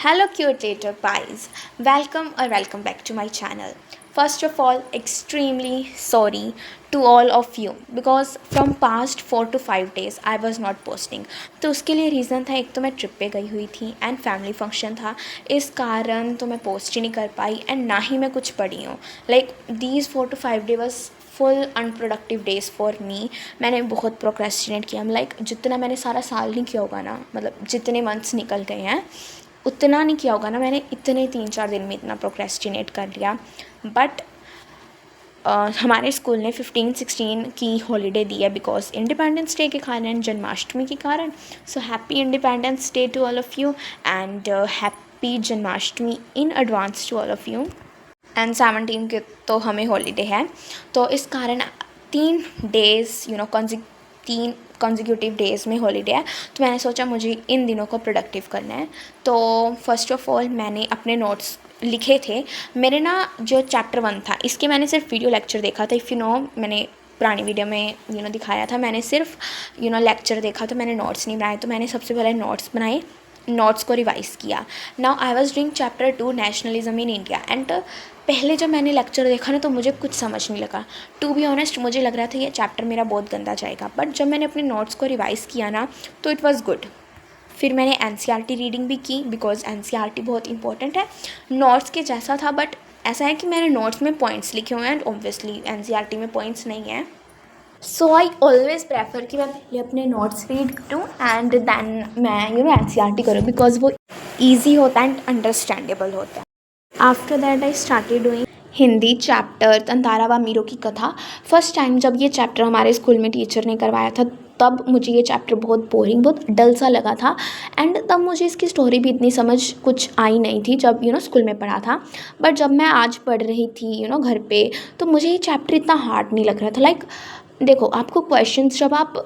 Hello, cute little pies. Welcome back to my channel. First of all, extremely sorry to all of you because from past 4 to 5 days I was not posting. तो उसके लिए reason था, एक तो मैं trip पे गई हुई थी एंड फैमिली फंक्शन था, इस कारण तो मैं पोस्ट ही नहीं कर पाई एंड ना ही मैं कुछ पढ़ी हूँ. Like these 4 to 5 days was full unproductive days for me. मैंने बहुत प्रोक्रेस्टिनेट किया. लाइक जितना मैंने सारा साल नहीं किया होगा ना, मतलब जितने मंथ्स निकल गए हैं उतना नहीं किया होगा ना मैंने, इतने 3-4 दिन में इतना प्रोक्रेस्टिनेट कर लिया. बट हमारे स्कूल ने 15-16 की हॉलीडे दी है बिकॉज इंडिपेंडेंस डे के कारण, जन्माष्टमी के कारण. So happy independence day to all of you and happy Janmashtami in advance to all of you. And 17 के तो हमें हॉलीडे है, तो इस कारण 3 डेज़ तीन कॉन्जिक्यूटिव डेज़ में हॉलीडे है. तो मैंने सोचा मुझे इन दिनों को प्रोडक्टिव करना है. तो फर्स्ट ऑफ़ ऑल मैंने अपने नोट्स लिखे थे. मेरे ना जो चैप्टर 1 था इसके मैंने सिर्फ वीडियो लेक्चर देखा था. इफ़ यू नो, मैंने पुरानी वीडियो में दिखाया था. मैंने सिर्फ लेक्चर देखा, तो मैंने नोट्स नहीं बनाए. तो मैंने सबसे पहले नोट्स बनाए, नोट्स को रिवाइज़ किया. Now I was doing chapter 2 nationalism in India. And पहले जब मैंने लेक्चर देखा ना तो मुझे कुछ समझ नहीं लगा. टू बी ऑनेस्ट मुझे लग रहा था ये चैप्टर मेरा बहुत गंदा जाएगा. बट जब मैंने अपने नोट्स को रिवाइज़ किया ना तो इट वाज़ गुड. फिर मैंने एनसीईआरटी रीडिंग भी की बिकॉज एनसीईआरटी बहुत इंपॉर्टेंट है. नोट्स के जैसा था, बट ऐसा है कि मैंने नोट्स में पॉइंट्स लिखे हुए हैं एंड ऑब्वियसली एनसीईआरटी में पॉइंट्स नहीं हैं. सो आई ऑलवेज़ प्रेफर कि मैं पहले अपने नोट्स रीड करूँ एंड देन मैं एनसीईआरटी करूँ बिकॉज वो ईजी होता है एंड अंडरस्टैंडेबल होता है. After that I started doing Hindi chapter Tantara व मीरो की कथा. फर्स्ट टाइम जब ये चैप्टर हमारे स्कूल में टीचर ने करवाया था तब मुझे ये चैप्टर बहुत बोरिंग, बहुत डल सा लगा था. एंड तब मुझे इसकी स्टोरी भी इतनी समझ कुछ आई नहीं थी जब स्कूल में पढ़ा था. बट जब मैं आज पढ़ रही थी घर पे, तो मुझे ये चैप्टर इतना हार्ड नहीं लग रहा था. लाइक देखो, आपको क्वेश्चंस जब आप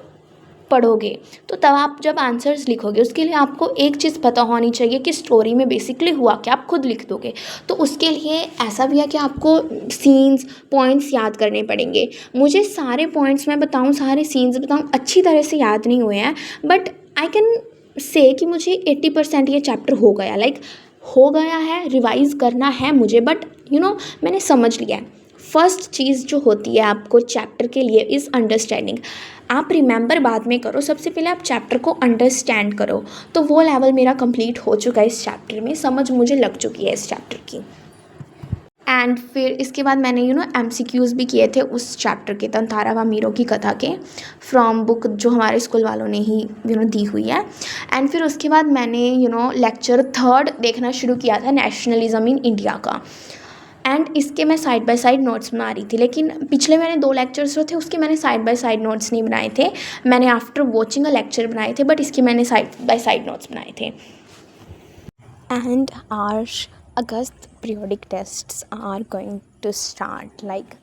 पढ़ोगे तो तब आप जब आंसर्स लिखोगे उसके लिए आपको एक चीज़ पता होनी चाहिए कि स्टोरी में बेसिकली हुआ क्या. आप खुद लिख दोगे तो उसके लिए ऐसा भी है कि आपको सीन्स पॉइंट्स याद करने पड़ेंगे. मुझे सारे पॉइंट्स मैं बताऊं, सारे सीन्स बताऊं, अच्छी तरह से याद नहीं हुए हैं. बट आई कैन से कि मुझे 80% ये चैप्टर हो गया. लाइक हो गया है, रिवाइज़ करना है मुझे, बट मैंने समझ लिया है. फर्स्ट चीज़ जो होती है आपको चैप्टर के लिए इज़ अंडरस्टैंडिंग. आप रिमेंबर बाद में करो, सबसे पहले आप चैप्टर को अंडरस्टैंड करो. तो वो लेवल मेरा कंप्लीट हो चुका है इस चैप्टर में, समझ मुझे लग चुकी है इस चैप्टर की. एंड फिर इसके बाद मैंने एमसीक्यूज़ भी किए थे उस चैप्टर के, तंतारा व मीरो की कथा के, फ्रॉम बुक जो हमारे स्कूल वालों ने ही दी हुई है. एंड फिर उसके बाद मैंने लेक्चर 3 देखना शुरू किया था, नेशनलिज्म इन इंडिया का. एंड इसके मैं साइड बाय साइड नोट्स बना रही थी. लेकिन पिछले मैंने 2 लेक्चर्स जो थे उसके मैंने साइड बाय साइड नोट्स नहीं बनाए थे. मैंने आफ्टर वॉचिंग अ लेक्चर बनाए थे, बट इसके मैंने साइड बाय साइड नोट्स बनाए थे. And our August periodic tests are going to start. Like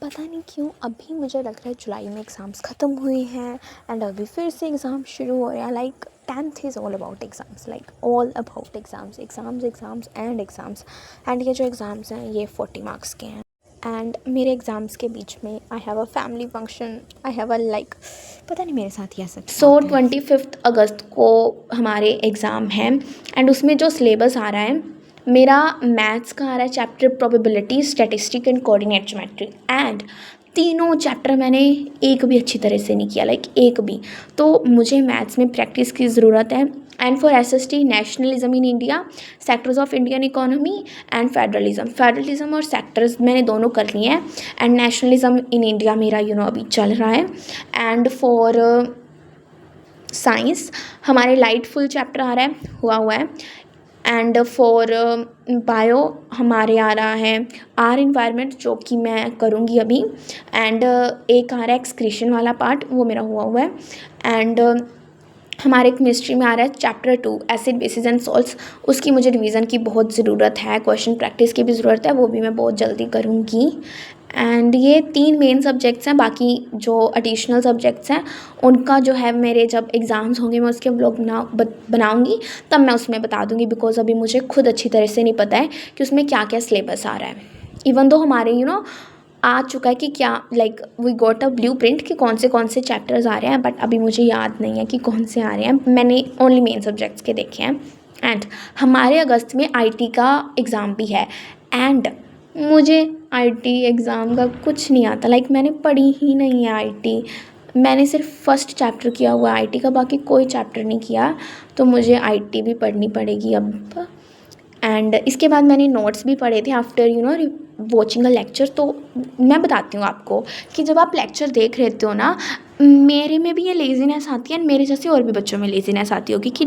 पता नहीं क्यों अभी मुझे लग रहा है जुलाई में एग्ज़ाम्स ख़त्म हुए हैं एंड अभी फिर से एग्ज़ाम शुरू हो रहा है. Like 10th is all about exams, like all about exams and exams. And ये जो एग्ज़ाम्स हैं ये 40 मार्क्स के हैं. एंड मेरे एग्ज़ाम्स के बीच में I have a family function, I have a like पता नहीं मेरे साथ ही ऐसा. सो 25 अगस्त को हमारे एग्ज़ाम हैं एंड उसमें जो सिलेबस आ रहा है मेरा मैथ्स का आ रहा है chapter probability, statistic and coordinate geometry. And तीनों चैप्टर मैंने एक भी अच्छी तरह से नहीं किया, लाइक एक भी. तो मुझे मैथ्स में प्रैक्टिस की ज़रूरत है. And for SST, nationalism in India, sectors of Indian economy and federalism और सेक्टर्स मैंने दोनों कर लिए हैं. एंड नेशनलिज्म इन इंडिया मेरा अभी चल रहा है. एंड फॉर साइंस हमारे लाइट फुल चैप्टर आ रहा है, हुआ है. एंड फॉर बायो हमारे आ रहा है आर इन्वायरमेंट, जो कि मैं करूँगी अभी. एंड एक आ रहा है एक्सक्रीशन वाला पार्ट, वो मेरा हुआ है. एंड हमारे केमिस्ट्री में आ रहा है chapter 2 acid basis and salts. उसकी मुझे रिवीजन की बहुत ज़रूरत है, क्वेश्चन प्रैक्टिस की भी ज़रूरत है, वो भी मैं बहुत जल्दी करूँगी. एंड ये 3 मेन सब्जेक्ट्स हैं. बाकी जो एडिशनल सब्जेक्ट्स हैं उनका जो है मेरे जब एग्ज़ाम्स होंगे मैं उसके ब्लॉग बनाऊँगी तब मैं उसमें बता दूँगी. बिकॉज अभी मुझे खुद अच्छी तरह से नहीं पता है कि उसमें क्या क्या सिलेबस आ रहा है. इवन दो हमारे आ चुका है कि क्या, like we got a blueprint कि कौन से चैप्टर्स आ रहे हैं, बट अभी मुझे याद नहीं है कि कौन से आ रहे हैं. मैंने ओनली मेन सब्जेक्ट्स के देखे हैं. एंड हमारे अगस्त में आईटी का एग्ज़ाम भी है। एंड मुझे आईटी एग्ज़ाम का कुछ नहीं आता, लाइक मैंने पढ़ी ही नहीं है आईटी। मैंने सिर्फ फर्स्ट चैप्टर किया हुआ है आईटी का, बाकी कोई चैप्टर नहीं किया। तो मुझे आईटी भी पढ़नी पड़ेगी अब। एंड इसके बाद मैंने नोट्स भी पढ़े थे आफ्टर वॉचिंग अ लेक्चर। तो मैं बताती हूँ आपको कि जब आप लेक्चर देख रहे हो ना, मेरे में भी ये लेज़ीनेस आती है एंड मेरे जैसे और भी बच्चों में लेज़ीनेस आती होगी कि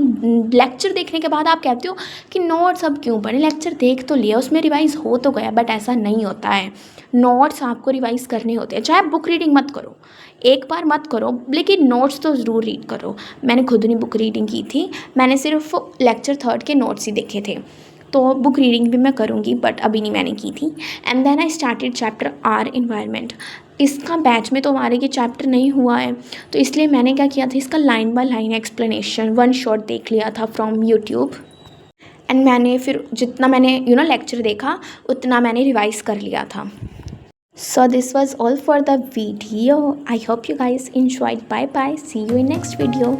लेक्चर देखने के बाद आप कहते हो कि नोट्स अब क्यों पढ़े, लेक्चर देख तो लिया, उसमें रिवाइज हो तो गया। बट ऐसा नहीं होता है, नोट्स आपको रिवाइज करने होते हैं। चाहे आप बुक रीडिंग मत करो, एक बार मत करो, लेकिन नोट्स तो ज़रूर रीड करो। मैंने खुद नहीं बुक रीडिंग की थी, मैंने सिर्फ लेक्चर थर्ड के नोट्स ही देखे थे। तो बुक रीडिंग भी मैं करूँगी, बट अभी नहीं मैंने की थी। And then I started chapter our environment. इसका बैच में तो हमारे ये चैप्टर नहीं हुआ है, तो इसलिए मैंने क्या किया था, इसका line by line explanation one shot देख लिया था फ्रॉम यूट्यूब। एंड मैंने फिर जितना मैंने लेक्चर देखा उतना मैंने रिवाइज कर लिया था। So this was all for the video. I hope you guys enjoyed. Bye bye, see you in next video.